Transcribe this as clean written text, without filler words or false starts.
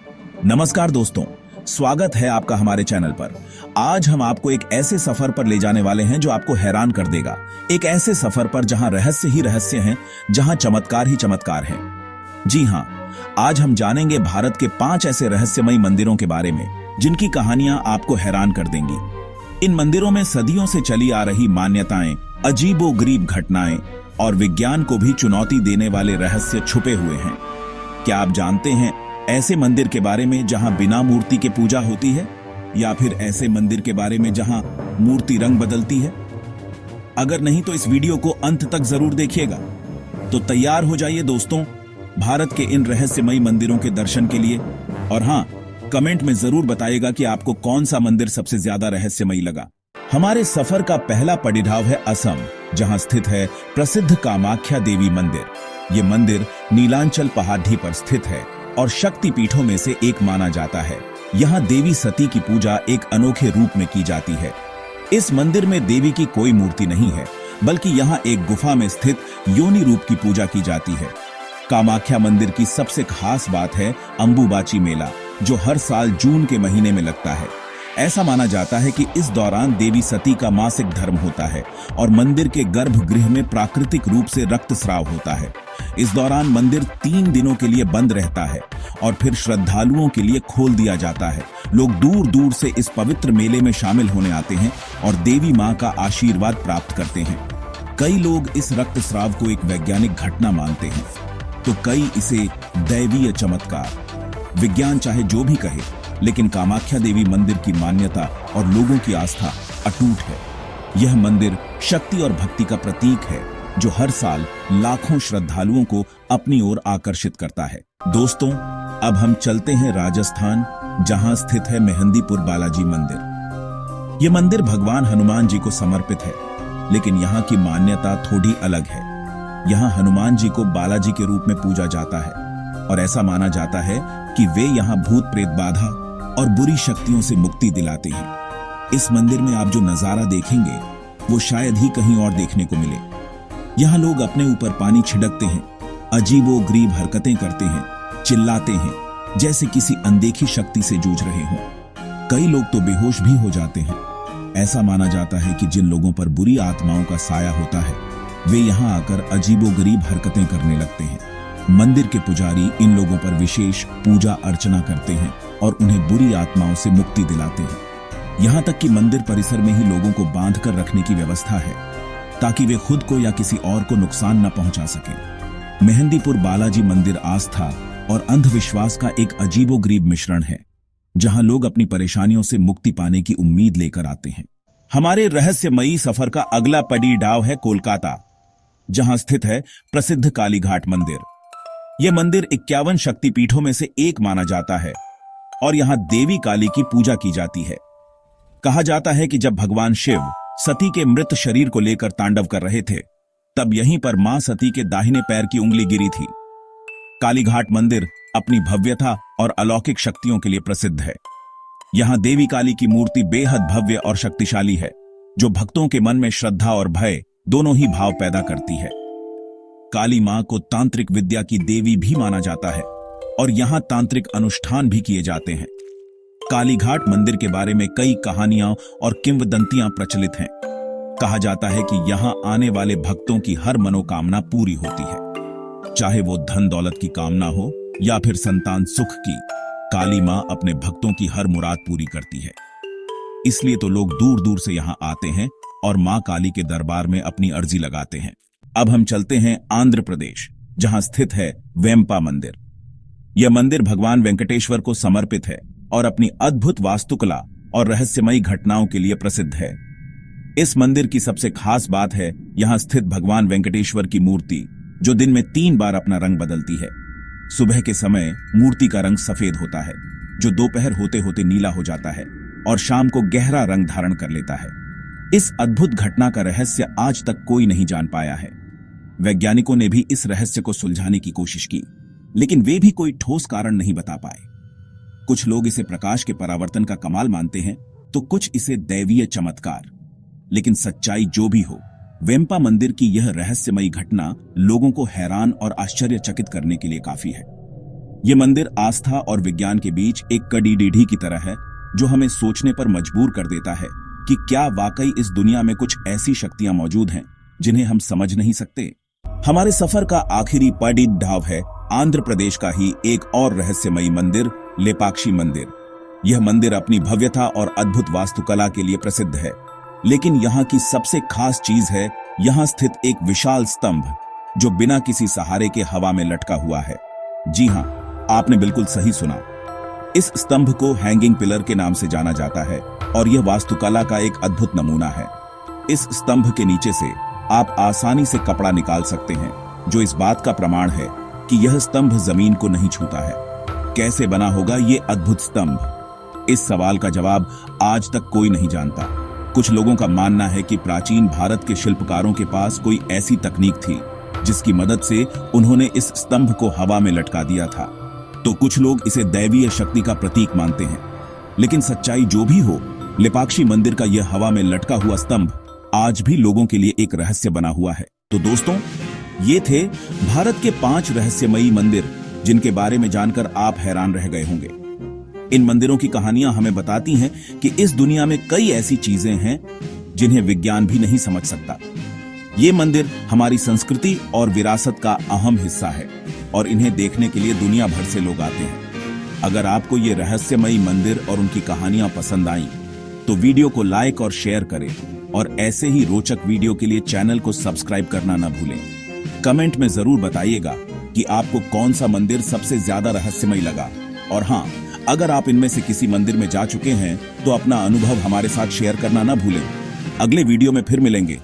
नमस्कार दोस्तों, स्वागत है आपका हमारे चैनल पर। आज हम आपको एक ऐसे सफर पर ले जाने वाले हैं जो आपको हैरान कर देगा। एक ऐसे सफर पर जहां रहस्य ही रहस्य हैं, जहां चमत्कार ही चमत्कार हैं। जी हां, आज हम जानेंगे भारत के 5 ऐसे रहस्यमयी मंदिरों के बारे में जिनकी कहानियां आपको हैरान कर देंगी। इन मंदिरों में सदियों से चली आ रही मान्यताएं, अजीबोगरीब घटनाएं और विज्ञान को भी चुनौती देने वाले रहस्य छुपे हुए हैं। क्या आप जानते हैं ऐसे मंदिर के बारे में जहां बिना मूर्ति के पूजा होती है, या फिर ऐसे मंदिर के बारे में जहां मूर्ति रंग बदलती है? अगर नहीं तो इस वीडियो को अंत तक जरूर देखिएगा। तो तैयार हो जाइए दोस्तों, भारत के इन रहस्यमयी मंदिरों के दर्शन के लिए। और हां, कमेंट में जरूर बताइएगा कि आपको कौन सा मंदिर सबसे ज्यादा रहस्यमयी लगा। हमारे सफर का पहला पड़ाव है असम, जहां स्थित है प्रसिद्ध कामाख्या देवी मंदिर। ये मंदिर नीलांचल पहाड़ी पर स्थित है और शक्ति पीठों में से एक माना जाता है। यहाँ देवी सती की पूजा एक अनोखे रूप में की जाती है। इस मंदिर में देवी की कोई मूर्ति नहीं है, बल्कि यहाँ एक गुफा में स्थित योनि रूप की पूजा की जाती है। कामाख्या मंदिर की सबसे खास बात है अंबुबाची मेला, जो हर साल जून के महीने में लगता है। ऐसा माना जाता है कि इस दौरान देवी सती का मासिक धर्म होता है और मंदिर के गर्भगृह में प्राकृतिक रूप से रक्तस्राव होता है। इस दौरान मंदिर 3 दिनों के लिए बंद रहता है और फिर श्रद्धालुओं के लिए खोल दिया जाता है। लोग दूर दूर से इस पवित्र मेले में शामिल होने आते हैं और देवी मां का आशीर्वाद प्राप्त करते हैं। कई लोग इस रक्तस्राव को एक वैज्ञानिक घटना मानते हैं, तो कई इसे दैवीय चमत्कार। विज्ञान चाहे जो भी कहे, लेकिन कामाख्या देवी मंदिर की मान्यता और लोगों की आस्था अटूट है। यह मंदिर शक्ति और भक्ति का प्रतीक है, जो हर साल लाखों श्रद्धालुओं को अपनी ओर आकर्षित करता है। दोस्तों, अब हम चलते हैं राजस्थान, जहां स्थित है मेहंदीपुर बालाजी मंदिर। यह मंदिर भगवान हनुमान जी को समर्पित है, लेकिन यहाँ की मान्यता थोड़ी अलग है। यहाँ हनुमान जी को बालाजी के रूप में पूजा जाता है और ऐसा माना जाता है कि वे यहाँ भूत प्रेत बाधा और बुरी शक्तियों से मुक्ति दिलाते हैं। इस मंदिर में आप जो नजारा देखेंगे, वो शायद ही कहीं और देखने को मिले। यहाँ लोग अपने ऊपर पानी छिड़कते हैं, अजीबोगरीब हरकतें करते हैं, चिल्लाते हैं, जैसे किसी अनदेखी शक्ति से जूझ रहे हों। कई लोग तो बेहोश भी हो जाते हैं। ऐसा माना जाता है कि जिन लोगों पर बुरी आत्माओं का साया होता है, वे यहाँ आकर अजीबोगरीब हरकतें करने लगते हैं। मंदिर के पुजारी इन लोगों पर विशेष पूजा अर्चना करते हैं और उन्हें बुरी आत्माओं से मुक्ति दिलाते हैं। यहाँ तक कि मंदिर परिसर में ही लोगों को बांध कर रखने की व्यवस्था है, ताकि वे खुद को या किसी और को नुकसान न पहुंचा सकें। मेहंदीपुर बालाजी मंदिर आस्था और अंधविश्वास का एक अजीबोगरीब मिश्रण है, जहां लोग अपनी परेशानियों से मुक्ति पाने की उम्मीद लेकर आते हैं। हमारे रहस्यमयी सफर का अगला पड़ाव है कोलकाता, जहां स्थित है प्रसिद्ध कालीघाट मंदिर। यह मंदिर 51 शक्तिपीठों में से एक माना जाता है और यहां देवी काली की पूजा की जाती है। कहा जाता है कि जब भगवान शिव सती के मृत शरीर को लेकर तांडव कर रहे थे, तब यहीं पर मां सती के दाहिने पैर की उंगली गिरी थी। कालीघाट मंदिर अपनी भव्यता और अलौकिक शक्तियों के लिए प्रसिद्ध है। यहां देवी काली की मूर्ति बेहद भव्य और शक्तिशाली है, जो भक्तों के मन में श्रद्धा और भय दोनों ही भाव पैदा करती है। काली मां को तांत्रिक विद्या की देवी भी माना जाता है और यहां तांत्रिक अनुष्ठान भी किए जाते हैं। कालीघाट मंदिर के बारे में कई कहानियां और किंवदंतियां प्रचलित हैं। कहा जाता है कि यहां आने वाले भक्तों की हर मनोकामना पूरी होती है, चाहे वो धन दौलत की कामना हो या फिर संतान सुख की। काली मां अपने भक्तों की हर मुराद पूरी करती है। इसलिए तो लोग दूर दूर से यहां आते हैं और मां काली के दरबार में अपनी अर्जी लगाते हैं। अब हम चलते हैं आंध्र प्रदेश, जहां स्थित है वेम्पा मंदिर। यह मंदिर भगवान वेंकटेश्वर को समर्पित है और अपनी अद्भुत वास्तुकला और रहस्यमयी घटनाओं के लिए प्रसिद्ध है। इस मंदिर की सबसे खास बात है यहां स्थित भगवान वेंकटेश्वर की मूर्ति, जो दिन में 3 बार अपना रंग बदलती है। सुबह के समय मूर्ति का रंग सफेद होता है, जो दोपहर होते होते नीला हो जाता है और शाम को गहरा रंग धारण कर लेता है। इस अद्भुत घटना का रहस्य आज तक कोई नहीं जान पाया है। वैज्ञानिकों ने भी इस रहस्य को सुलझाने की कोशिश की, लेकिन वे भी कोई ठोस कारण नहीं बता पाए। कुछ लोग इसे प्रकाश के परावर्तन का कमाल मानते हैं, तो कुछ इसे दैवीय चमत्कार। लेकिन सच्चाई जो भी हो, वेम्पा मंदिर की यह रहस्यमयी घटना लोगों को हैरान और आश्चर्यचकित करने के लिए काफी है। ये मंदिर आस्था और विज्ञान के बीच एक कड़ी टेढ़ी की तरह है, जो हमें सोचने पर मजबूर कर देता है कि क्या वाकई इस दुनिया में कुछ ऐसी शक्तियां मौजूद हैं जिन्हें हम समझ नहीं सकते। हमारे सफर का आखिरी पड़ाव है आंध्र प्रदेश का ही एक और रहस्यमयी मंदिर, लेपाक्षी मंदिर। यह मंदिर अपनी भव्यता और अद्भुत वास्तुकला के लिए प्रसिद्ध है, लेकिन यहाँ की सबसे खास चीज है यहाँ स्थित एक विशाल स्तंभ जो बिना किसी सहारे के हवा में लटका हुआ है। जी हाँ, आपने बिल्कुल सही सुना। इस स्तंभ को हैंगिंग पिलर के नाम से जाना जाता है और यह वास्तुकला का एक अद्भुत नमूना है। इस स्तंभ के नीचे से आप आसानी से कपड़ा निकाल सकते हैं, जो इस बात का प्रमाण है कि यह स्तंभ जमीन को नहीं छूता है। कैसे बना होगा ये अद्भुत स्तंभ? इस सवाल का जवाब आज तक कोई नहीं जानता। कुछ लोगों का मानना है कि प्राचीन भारत के शिल्पकारों के पास कोई ऐसी तकनीक थी जिसकी मदद से उन्होंने इस स्तंभ को हवा में लटका दिया था। तो कुछ लोग इसे दैवीय शक्ति का प्रतीक मानते हैं। लेकिन सच्चाई जो भी हो, लेपाक्षी मंदिर का यह हवा में लटका हुआ स्तंभ आज भी लोगों के लिए एक रहस्य बना हुआ है। तो दोस्तों, ये थे भारत के 5 रहस्यमयी मंदिर जिनके बारे में जानकर आप हैरान रह गए होंगे। इन मंदिरों की कहानियां हमें बताती हैं कि इस दुनिया में कई ऐसी चीजें हैं जिन्हें विज्ञान भी नहीं समझ सकता। ये मंदिर हमारी संस्कृति और विरासत का अहम हिस्सा है और इन्हें देखने के लिए दुनिया भर से लोग आते हैं। अगर आपको ये रहस्यमयी मंदिर और उनकी कहानियां पसंद आईं, तो वीडियो को लाइक और शेयर करें और ऐसे ही रोचक वीडियो के लिए चैनल को सब्सक्राइब करना न भूलें। कमेंट में जरूर बताइएगा कि आपको कौन सा मंदिर सबसे ज्यादा रहस्यमयी लगा। और हाँ, अगर आप इनमें से किसी मंदिर में जा चुके हैं तो अपना अनुभव हमारे साथ शेयर करना न भूलें। अगले वीडियो में फिर मिलेंगे।